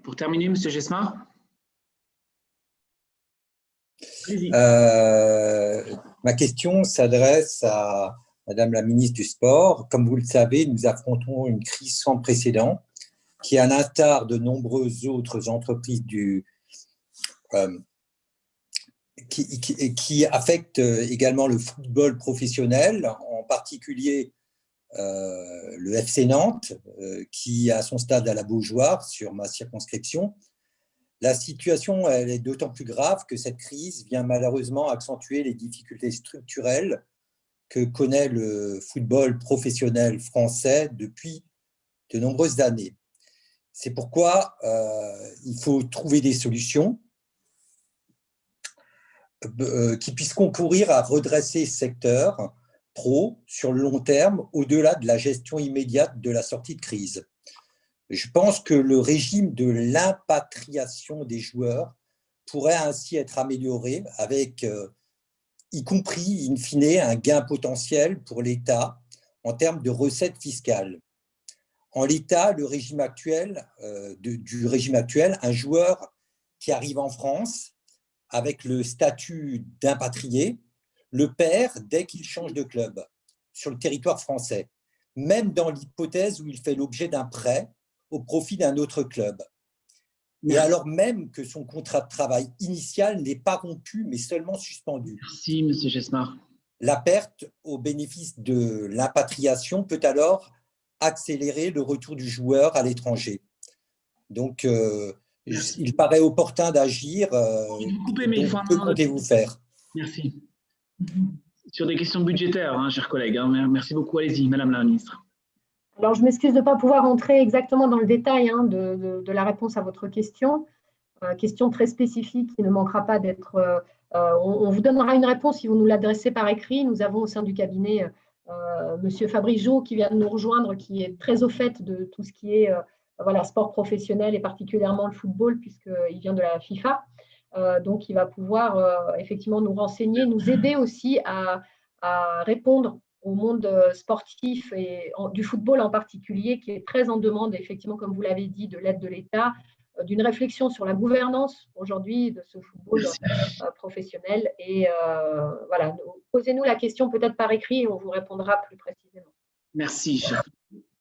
Pour terminer, M. Gesma. Ma question s'adresse à Madame la ministre du Sport. Comme vous le savez, nous affrontons une crise sans précédent qui, à l'instar de nombreuses autres entreprises qui affecte également le football professionnel, en particulier le FC Nantes, qui a son stade à la Beaujoire sur ma circonscription. La situation elle est d'autant plus grave que cette crise vient malheureusement accentuer les difficultés structurelles que connaît le football professionnel français depuis de nombreuses années. C'est pourquoi il faut trouver des solutions qui puissent concourir à redresser ce secteur pro sur le long terme, au-delà de la gestion immédiate de la sortie de crise. Je pense que le régime de l'impatriation des joueurs pourrait ainsi être amélioré avec, y compris, in fine, un gain potentiel pour l'État en termes de recettes fiscales. En l'état, du régime actuel, un joueur qui arrive en France avec le statut d'impatrié le perd dès qu'il change de club sur le territoire français, même dans l'hypothèse où il fait l'objet d'un prêt au profit d'un autre club. Et alors même que son contrat de travail initial n'est pas rompu, mais seulement suspendu. Merci, M. Gesma. La perte au bénéfice de l'impatriation peut alors accélérer le retour du joueur à l'étranger. Donc, il paraît opportun d'agir. Que comptez-vous faire? Merci. Sur des questions budgétaires, chers collègues. Merci beaucoup. Allez-y, Madame la ministre. Alors, je m'excuse de ne pas pouvoir entrer exactement dans le détail de la réponse à votre question. Question très spécifique qui ne manquera pas d'être… on vous donnera une réponse si vous nous l'adressez par écrit. Nous avons au sein du cabinet Monsieur Fabrice Jo qui vient de nous rejoindre, qui est très au fait de tout ce qui est sport professionnel et particulièrement le football, puisqu'il vient de la FIFA. Donc, il va pouvoir effectivement nous renseigner, nous aider aussi à répondre au monde sportif et du football en particulier, qui est très en demande, effectivement, comme vous l'avez dit, de l'aide de l'État, d'une réflexion sur la gouvernance aujourd'hui de ce football professionnel. Et voilà, posez-nous la question peut-être par écrit et on vous répondra plus précisément. Merci, cher